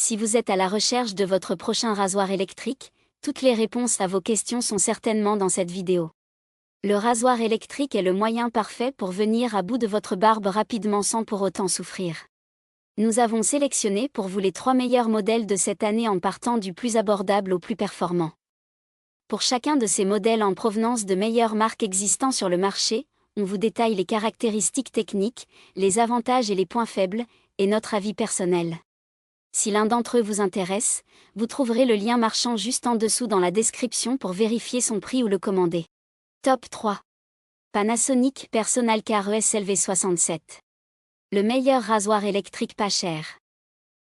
Si vous êtes à la recherche de votre prochain rasoir électrique, toutes les réponses à vos questions sont certainement dans cette vidéo. Le rasoir électrique est le moyen parfait pour venir à bout de votre barbe rapidement sans pour autant souffrir. Nous avons sélectionné pour vous les 3 meilleurs modèles de cette année en partant du plus abordable au plus performant. Pour chacun de ces modèles en provenance de meilleures marques existant sur le marché, on vous détaille les caractéristiques techniques, les avantages et les points faibles, et notre avis personnel. Si l'un d'entre eux vous intéresse, vous trouverez le lien marchand juste en dessous dans la description pour vérifier son prix ou le commander. Top 3. Panasonic PersonalCare ESLV67. Le meilleur rasoir électrique pas cher.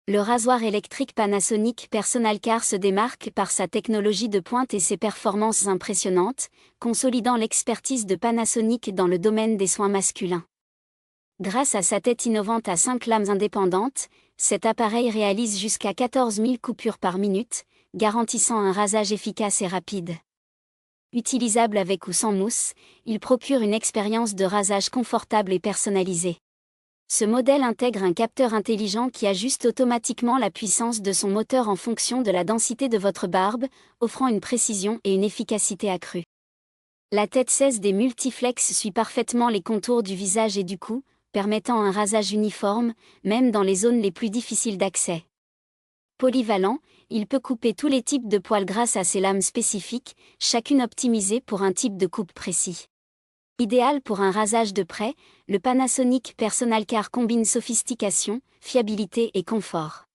Le rasoir électrique Panasonic PersonalCare se démarque par sa technologie de pointe et ses performances impressionnantes, consolidant l'expertise de Panasonic dans le domaine des soins masculins. Grâce à sa tête innovante à 5 lames indépendantes, cet appareil réalise jusqu'à 14 000 coupures par minute, garantissant un rasage efficace et rapide. Utilisable avec ou sans mousse, il procure une expérience de rasage confortable et personnalisée. Ce modèle intègre un capteur intelligent qui ajuste automatiquement la puissance de son moteur en fonction de la densité de votre barbe, offrant une précision et une efficacité accrues. La tête 16 des multiflex suit parfaitement les contours du visage et du cou, permettant un rasage uniforme, même dans les zones les plus difficiles d'accès. Polyvalent, il peut couper tous les types de poils grâce à ses lames spécifiques, chacune optimisée pour un type de coupe précis. Idéal pour un rasage de près, le Panasonic PersonalCare combine sophistication, fiabilité et confort.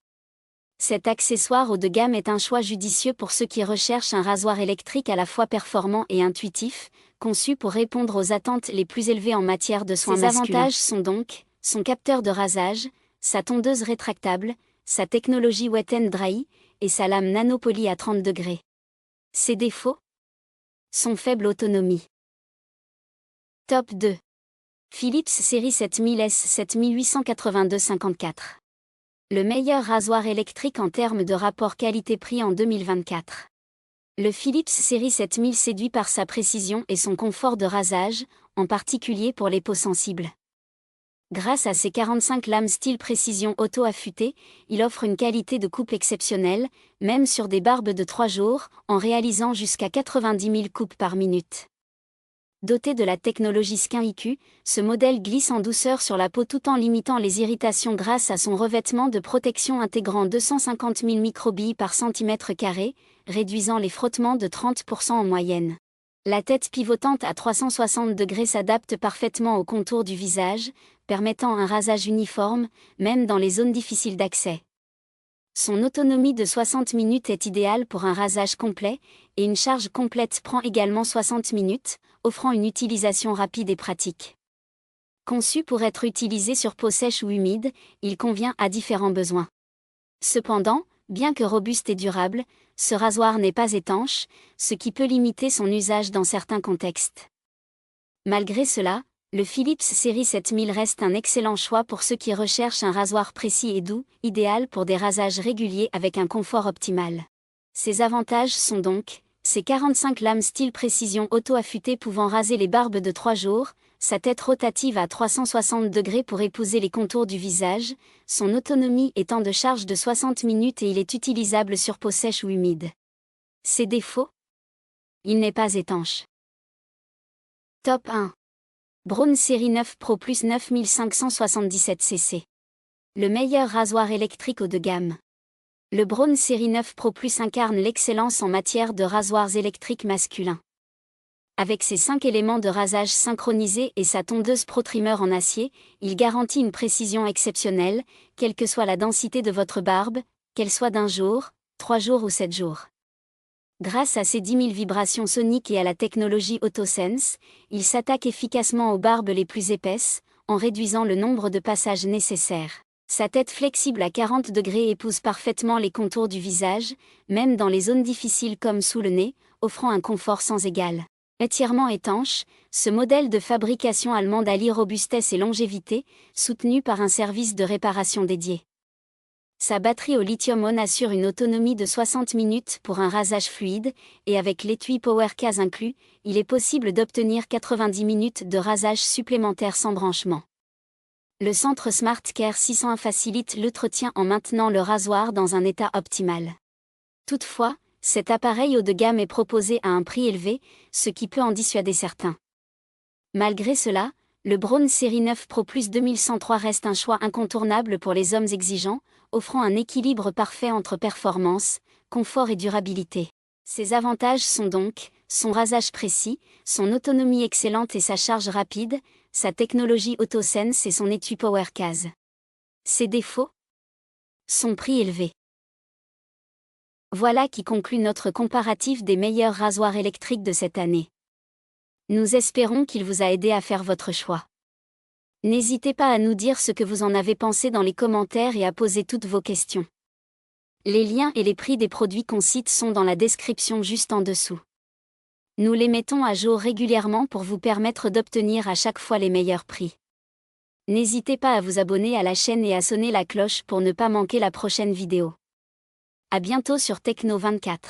Cet accessoire haut de gamme est un choix judicieux pour ceux qui recherchent un rasoir électrique à la fois performant et intuitif, conçu pour répondre aux attentes les plus élevées en matière de soins masculins. Ses avantages sont donc son capteur de rasage, sa tondeuse rétractable, sa technologie Wet and Dry et sa lame nanopoly à 30 degrés. Ses défauts? Son faible autonomie. Top 2. Philips série 7000S 7882-54. Le meilleur rasoir électrique en termes de rapport qualité-prix en 2024. Le Philips série 7000 séduit par sa précision et son confort de rasage, en particulier pour les peaux sensibles. Grâce à ses 45 lames style précision auto-affûtées, il offre une qualité de coupe exceptionnelle, même sur des barbes de 3 jours, en réalisant jusqu'à 90 000 coupes par minute. Doté de la technologie Skin IQ, ce modèle glisse en douceur sur la peau tout en limitant les irritations grâce à son revêtement de protection intégrant 250 000 microbilles par centimètre carré, réduisant les frottements de 30% en moyenne. La tête pivotante à 360 degrés s'adapte parfaitement au contour du visage, permettant un rasage uniforme, même dans les zones difficiles d'accès. Son autonomie de 60 minutes est idéale pour un rasage complet, et une charge complète prend également 60 minutes, offrant une utilisation rapide et pratique. Conçu pour être utilisé sur peau sèche ou humide, il convient à différents besoins. Cependant, bien que robuste et durable, ce rasoir n'est pas étanche, ce qui peut limiter son usage dans certains contextes. Malgré cela, le Philips série 7000 reste un excellent choix pour ceux qui recherchent un rasoir précis et doux, idéal pour des rasages réguliers avec un confort optimal. Ses avantages sont donc ses 45 lames style précision auto-affûtées pouvant raser les barbes de 3 jours, sa tête rotative à 360 degrés pour épouser les contours du visage, son autonomie et temps de charge de 60 minutes et il est utilisable sur peau sèche ou humide. Ses défauts? Il n'est pas étanche. Top 1. Braun série 9 Pro Plus 9577 cc. Le meilleur rasoir électrique haut de gamme. Le Braun série 9 Pro Plus incarne l'excellence en matière de rasoirs électriques masculins. Avec ses 5 éléments de rasage synchronisés et sa tondeuse Pro-Trimmer en acier, il garantit une précision exceptionnelle, quelle que soit la densité de votre barbe, qu'elle soit d'1 jour, 3 jours ou 7 jours. Grâce à ses 10 000 vibrations soniques et à la technologie AutoSense, il s'attaque efficacement aux barbes les plus épaisses, en réduisant le nombre de passages nécessaires. Sa tête flexible à 40 degrés épouse parfaitement les contours du visage, même dans les zones difficiles comme sous le nez, offrant un confort sans égal. Entièrement étanche, ce modèle de fabrication allemande allie robustesse et longévité, soutenu par un service de réparation dédié. Sa batterie au lithium-ion assure une autonomie de 60 minutes pour un rasage fluide, et avec l'étui PowerCase inclus, il est possible d'obtenir 90 minutes de rasage supplémentaire sans branchement. Le centre Smart Care 601 facilite l'entretien en maintenant le rasoir dans un état optimal. Toutefois, cet appareil haut de gamme est proposé à un prix élevé, ce qui peut en dissuader certains. Malgré cela, le Braun Série 9 Pro Plus 2103 reste un choix incontournable pour les hommes exigeants, offrant un équilibre parfait entre performance, confort et durabilité. Ses avantages sont donc son rasage précis, son autonomie excellente et sa charge rapide, sa technologie AutoSense et son étui PowerCase. Ses défauts? Son prix élevé. Voilà qui conclut notre comparatif des meilleurs rasoirs électriques de cette année. Nous espérons qu'il vous a aidé à faire votre choix. N'hésitez pas à nous dire ce que vous en avez pensé dans les commentaires et à poser toutes vos questions. Les liens et les prix des produits qu'on cite sont dans la description juste en dessous. Nous les mettons à jour régulièrement pour vous permettre d'obtenir à chaque fois les meilleurs prix. N'hésitez pas à vous abonner à la chaîne et à sonner la cloche pour ne pas manquer la prochaine vidéo. À bientôt sur Techno 24.